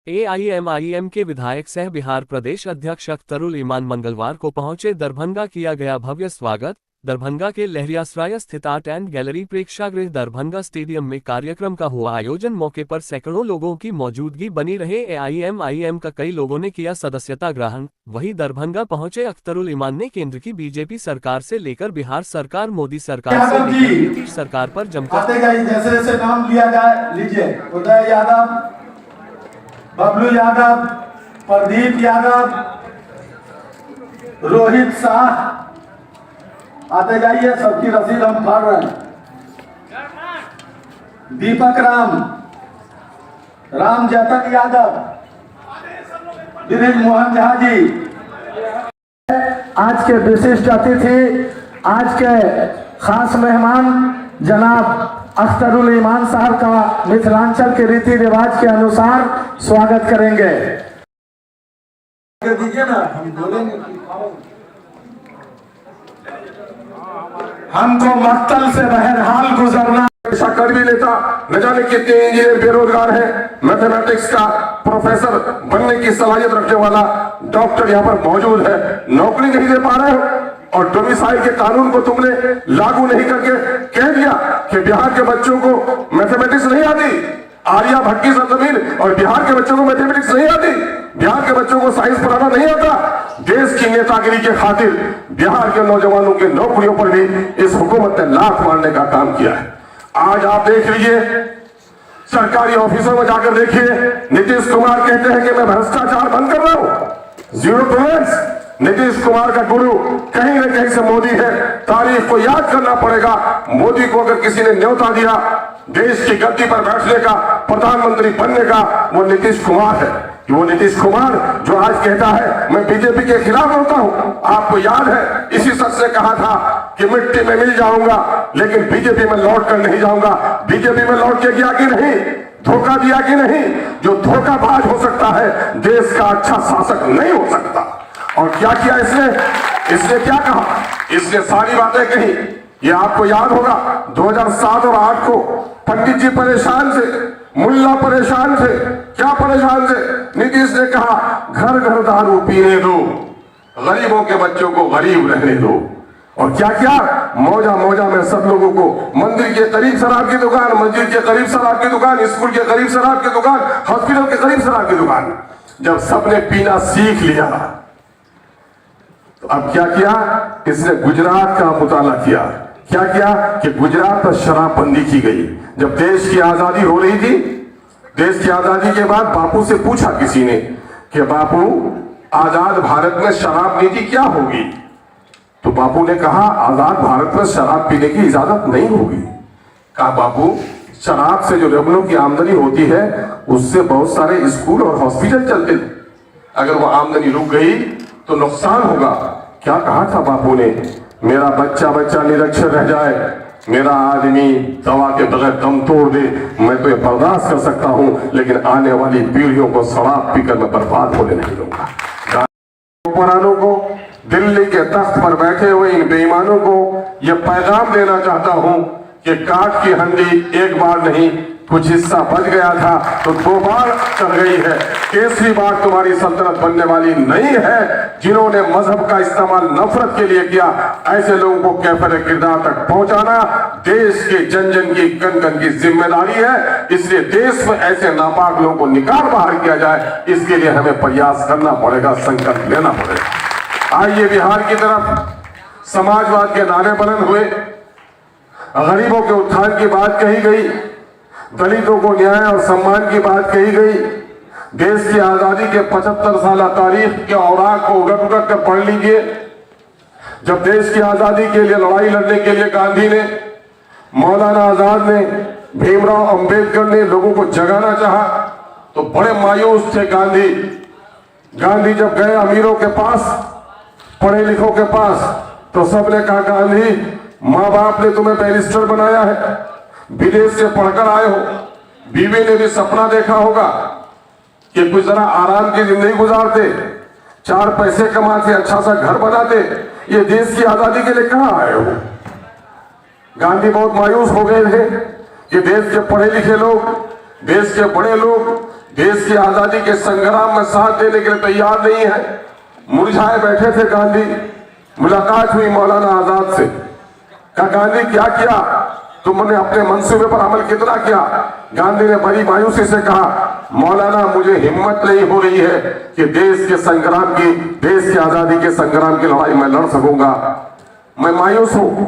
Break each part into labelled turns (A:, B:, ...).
A: AIMIM के विधायक सह बिहार प्रदेश अध्यक्ष अख्तरुल ईमान मंगलवार को पहुंचे। दरभंगा किया गया भव्य स्वागत। दरभंगा के लहरियासराय स्थित आर्ट एंड गैलरी प्रेक्षागृह दरभंगा स्टेडियम में कार्यक्रम का हुआ आयोजन। मौके पर सैकड़ों लोगों की मौजूदगी बनी रहे। एआईएमआईएम का कई लोगों ने किया सदस्यता ग्रहण। वहीं दरभंगा पहुंचे अख्तरुल ईमान ने केंद्र की बीजेपी सरकार से लेकर बिहार सरकार, मोदी सरकार से लेकर नीतीश सरकार पर जमकर
B: जैसे जैसे नाम लिया जाए लीजिए। उदय यादव, बबलू यादव, प्रदीप यादव, रोहित शाह, आते जाइए। सबकी रसीद हम फाड़ रहे हैं। दीपक राम, राम जतन यादव, दिलीप मोहन झा जी। आज के विशिष्ट अतिथि, आज के खास मेहमान जनाब अख्तरुल ईमान साहब का मिथिलांचल के रीति रिवाज के अनुसार स्वागत करेंगे। दीजिए ना, हम बोलेंगे। हमको मक्तल से बहरहाल गुजरना।
C: ऐसा कर भी लेता, न जाने कितने इंजीनियर बेरोजगार हैं। मैथमेटिक्स का प्रोफेसर बनने की सलाहियत रखने वाला डॉक्टर यहाँ पर मौजूद है, नौकरी नहीं दे पा रहे हो। और डोमिसाइल के कानून को तुमने लागू नहीं करके कह दिया कि बिहार के बच्चों को मैथमेटिक्स नहीं आती। आर्यभट्ट की सरजमीन और बिहार के बच्चों को मैथमेटिक्स नहीं आती, बिहार के बच्चों को साइंस पढ़ाना नहीं आता। देश की नेतागिरी के खातिर बिहार के नौजवानों की नौकरियों पर भी इस हुकूमत ने लात मारने का काम किया है। आज आप देख लीजिए, सरकारी ऑफिसों में जाकर देखिए, नीतीश कुमार कहते हैं कि मैं भ्रष्टाचार बंद कर रहा हूं, जीरो टॉलरेंस। नीतीश कुमार का गुरु कहीं न कहीं से मोदी है। तारीख को याद करना पड़ेगा। मोदी को अगर किसी ने न्योता दिया देश की गद्दी पर बैठने का, प्रधानमंत्री बनने का, वो नीतीश कुमार है। वो नीतीश कुमार जो आज कहता है मैं बीजेपी के खिलाफ होता हूं। आपको याद है, इसी शख्स ने कहा था कि मिट्टी में मिल जाऊंगा लेकिन बीजेपी में लौट कर नहीं जाऊंगा। बीजेपी में लौट के गया कि नहीं, धोखा दिया कि नहीं। जो धोखाबाज हो सकता है, देश का अच्छा शासक नहीं हो सकता। और क्या किया इसने क्या कहा? इसने सारी बातें कही। ये आपको याद होगा 2007 और 2008 को पंडित जी परेशान थे, मुल्ला परेशान थे। क्या परेशान थे? नीतीश ने कहा घर घर दारू पीने दो, गरीबों के बच्चों को गरीब रहने दो। और क्या क्या मौजा में सब लोगों को मंदिर के करीब शराब की दुकान, मस्जिद के करीब शराब की दुकान, स्कूल के करीब शराब की दुकान, हॉस्पिटल के करीब शराब की दुकान। जब सबने पीना सीख लिया तो अब क्या किया? इसने गुजरात का मुताला किया। क्या किया कि गुजरात पर शराबबंदी की गई। जब देश की आजादी हो रही थी, देश की आजादी के बाद बापू से पूछा किसी ने कि बापू आजाद भारत में शराब नीति क्या होगी? तो बापू ने कहा आजाद भारत में शराब पीने की इजाजत नहीं होगी। कहा बापू शराब से जो रेवन्यू की आमदनी होती है उससे बहुत सारे स्कूल और हॉस्पिटल चलते थे, अगर वो आमदनी रुक गई तो नुकसान होगा। क्या कहा था बापू ने? मेरा बच्चा निरक्षर रह जाए, मेरा आदमी दवा के बगैर दम तोड़ दे, मैं तो ये बर्दाश्त कर सकता हूं, लेकिन आने वाली पीढ़ियों को शराब पीकर मैं बर्बाद होने नहीं दूंगा। हुक्मरानों को, दिल्ली के तख्त पर बैठे हुए इन बेईमानों को यह पैगाम देना चाहता हूं कि काठ की हंडी एक बार नहीं, कुछ हिस्सा बच गया था तो 2 बार चढ़ गई है। तीसरी बार तुम्हारी सल्तनत बनने वाली नहीं है। जिन्होंने मजहब का इस्तेमाल नफरत के लिए किया, ऐसे लोगों को कैफिर किरदार तक पहुंचाना देश के जन जन की कन कन की जिम्मेदारी है। इसलिए देश में ऐसे नापाक लोगों को निकाल बाहर किया जाए, इसके लिए हमें प्रयास करना पड़ेगा, संकल्प लेना पड़ेगा। आइए बिहार की तरफ समाजवाद के नारे बुलंद हुए, गरीबों के उत्थान की बात कही गई, दलितों को न्याय और सम्मान की बात कही गई। देश की आजादी के 75 साल तारीख के औराक को उगट कर पढ़ लीजिए। जब देश की आजादी के लिए लड़ाई लड़ने के लिए गांधी ने, मौलाना आजाद ने, भीमराव अंबेडकर ने लोगों को जगाना चाहा तो बड़े मायूस थे गांधी। गांधी जब गए अमीरों के पास, पढ़े लिखों के पास, तो सबने कहा गांधी माँ बाप ने तुम्हें बैरिस्टर बनाया है, विदेश से पढ़कर आए हो, बीवी ने भी सपना देखा होगा कि कुछ जरा आराम की जिंदगी गुजारते, 4 पैसे कमाते, अच्छा सा घर बनाते, ये देश की आजादी के लिए कहां आए हो? गांधी बहुत मायूस हो गए थे कि देश के पढ़े लिखे लोग देश के बड़े लोग देश की आजादी के संग्राम में साथ देने के लिए तैयार नहीं है। मुरझाए बैठे थे गांधी। मुलाकात हुई मौलाना आजाद से, कहा गांधी क्या किया तुमने, अपने मंसूबे पर अमल कितना किया। गांधी ने बड़ी मायूसी से कहा मौलाना मुझे हिम्मत नहीं हो रही है कि देश के संग्राम की, देश की आजादी के संग्राम की लड़ाई मैं लड़ सकूंगा, मैं मायूस हूं।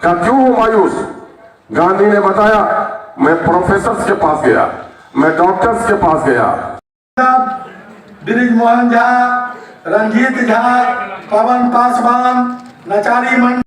C: कहा क्यों हो मायूस। गांधी ने बताया मैं प्रोफेसर के पास गया, मैं डॉक्टर्स के पास गया।
B: ब्रिज मोहन झा, रंजीत झा, पवन पासवान, नचारी मंडल